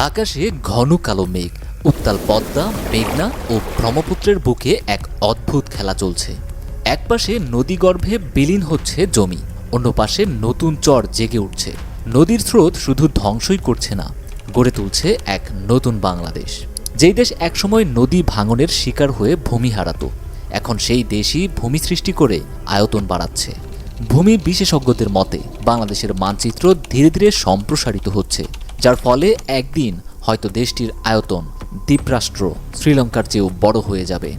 আকাশে ঘন কালো মেঘ, উত্তাল পদ্মা, মেঘনা ও ব্রহ্মপুত্রের বুকে এক অদ্ভুত খেলা চলছে। এক পাশে নদীগর্ভে বিলীন হচ্ছে জমি, অন্য পাশে নতুন চর জেগে উঠছে। নদীর স্রোত শুধু ধ্বংসই করছে না, গড়ে তুলছে এক নতুন বাংলাদেশ। যেই দেশ একসময় নদী ভাঙনের শিকার হয়ে ভূমি হারাতো, এখন সেই দেশই ভূমি সৃষ্টি করে আয়তন বাড়াচ্ছে। ভূমি বিশেষজ্ঞদের মতে বাংলাদেশের মানচিত্র ধীরে ধীরে সম্প্রসারিত হচ্ছে, যার ফলে একদিন হয়তো দেশটির আয়তন দ্বীপরাষ্ট্র শ্রীলঙ্কার চেয়েও বড় হয়ে যাবে।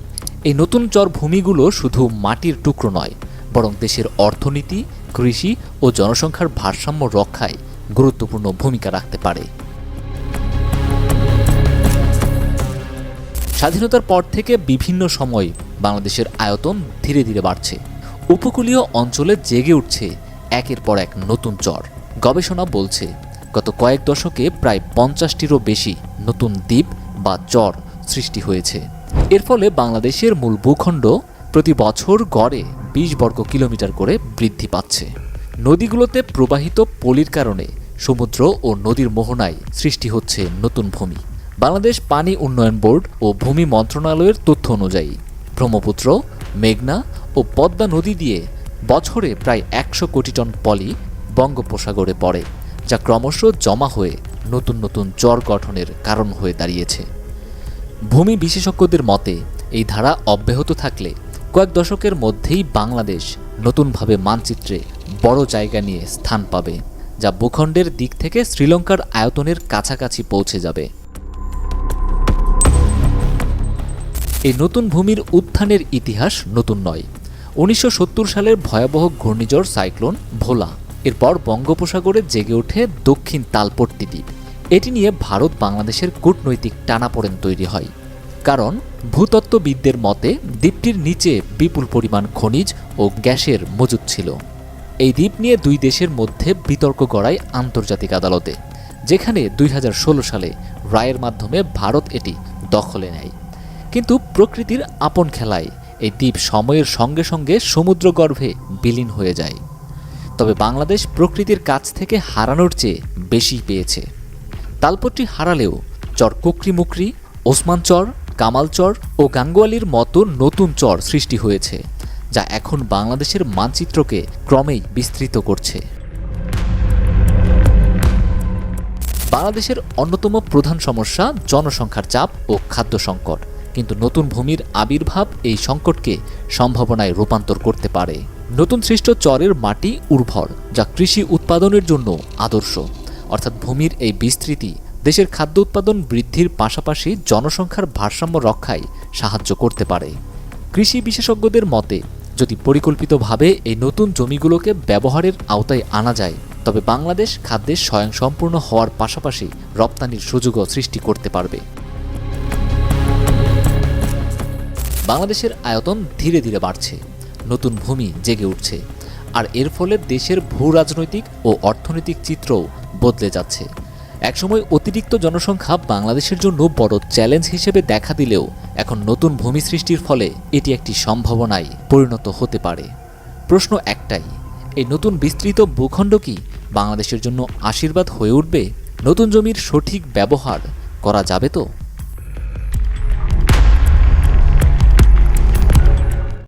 এই নতুন চর ভূমিগুলো শুধু মাটির টুকরো নয়, বরং দেশের অর্থনীতি, কৃষি ও জনসংখ্যার ভারসাম্য রক্ষায় গুরুত্বপূর্ণ ভূমিকা রাখতে পারে। স্বাধীনতার পর থেকে বিভিন্ন সময়ে বাংলাদেশের আয়তন ধীরে ধীরে বাড়ছে। উপকূলীয় অঞ্চলে জেগে উঠছে একের পর এক নতুন চর। গবেষণা বলছে গত কয়েক দশকে প্রায় 50টিরও বেশি নতুন দ্বীপ বা চর সৃষ্টি হয়েছে। এর ফলে বাংলাদেশের মূল ভূখণ্ড প্রতি বছর গড়ে 20 বর্গ কিলোমিটার করে বৃদ্ধি পাচ্ছে। নদীগুলোতে প্রবাহিত পলির কারণে সমুদ্র ও নদীর মোহনায় সৃষ্টি হচ্ছে নতুন ভূমি। বাংলাদেশ পানি উন্নয়ন বোর্ড ও ভূমি মন্ত্রণালয়ের তথ্য অনুযায়ী ব্রহ্মপুত্র, মেঘনা ও পদ্মা নদী দিয়ে বছরে প্রায় 100 কোটি টন পলি বঙ্গোপসাগরে পড়ে, যা ক্রমশ জমা হয়ে নতুন নতুন চর গঠনের কারণ হয়ে দাঁড়িয়েছে। ভূমি বিশেষজ্ঞদের মতে এই ধারা অব্যাহত থাকলে কয়েক দশকের মধ্যেই বাংলাদেশ নতুনভাবে মানচিত্রে বড় জায়গা নিয়ে স্থান পাবে, যা ভূখণ্ডের দিক থেকে শ্রীলঙ্কার আয়তনের কাছাকাছি পৌঁছে যাবে। এই নতুন ভূমির উত্থানের ইতিহাস নতুন নয়। 1970 সালের ভয়াবহ ঘূর্ণিঝড় সাইক্লোন ভোলা, এরপর বঙ্গোপসাগরে জেগে ওঠে দক্ষিণ তালপট্টি দ্বীপ। এটি নিয়ে ভারত বাংলাদেশের কূটনৈতিক টানাপোড়েন তৈরি হয়, কারণ ভূতত্ত্ববিদদের মতে দ্বীপটির নিচে বিপুল পরিমাণ খনিজ ও গ্যাসের মজুদ ছিল। এই দ্বীপ নিয়ে দুই দেশের মধ্যে বিতর্ক গড়ায় আন্তর্জাতিক আদালতে, যেখানে 2016 সালে রায়ের মাধ্যমে ভারত এটি দখলে নেয়। কিন্তু প্রকৃতির আপন খেলায় এই দ্বীপ সময়ের সঙ্গে সঙ্গে সমুদ্রগর্ভে বিলীন হয়ে যায়। তবে বাংলাদেশ প্রকৃতির কাছ থেকে হারানোর চেয়ে বেশি পেয়েছে। তালপট্টি হারালেও চর কুকরিমুকরি, ওসমান চর, কামাল চর ও গাঙ্গুয়ালির মতো নতুন চর সৃষ্টি হয়েছে, যা এখন বাংলাদেশের মানচিত্রকে ক্রমেই বিস্তৃত করছে। বাংলাদেশের অন্যতম প্রধান সমস্যা জনসংখ্যার চাপ ও খাদ্য সংকট, কিন্তু নতুন ভূমির আবির্ভাব এই সংকটকে সম্ভাবনায় রূপান্তর করতে পারে। নতুন সৃষ্ট চরের মাটি উর্বর, যা কৃষি উৎপাদনের জন্য আদর্শ। অর্থাৎ ভূমির এই বিস্তৃতি দেশের খাদ্য উৎপাদন বৃদ্ধির পাশাপাশি জনসংখ্যার ভারসাম্য রক্ষায় সাহায্য করতে পারে। কৃষি বিশেষজ্ঞদের মতে যদি পরিকল্পিতভাবে এই নতুন জমিগুলোকে ব্যবহারের আওতায় আনা যায়, তবে বাংলাদেশ খাদ্যে স্বয়ংসম্পূর্ণ হওয়ার পাশাপাশি রপ্তানির সুযোগও সৃষ্টি করতে পারবে। বাংলাদেশের আয়তন ধীরে ধীরে বাড়ছে, নতুন ভূমি জেগে উঠছে, আর এর ফলে দেশের ভূ রাজনৈতিক ও অর্থনৈতিক চিত্রও বদলে যাচ্ছে। একসময় অতিরিক্ত জনসংখ্যা বাংলাদেশের জন্য বড় চ্যালেঞ্জ হিসেবে দেখা দিলেও এখন নতুন ভূমি সৃষ্টির ফলে এটি একটি সম্ভাবনায় পরিণত হতে পারে। প্রশ্ন একটাই, এই নতুন বিস্তৃত ভূখণ্ড কি বাংলাদেশের জন্য আশীর্বাদ হয়ে উঠবে? নতুন জমির সঠিক ব্যবহার করা যাবে তো?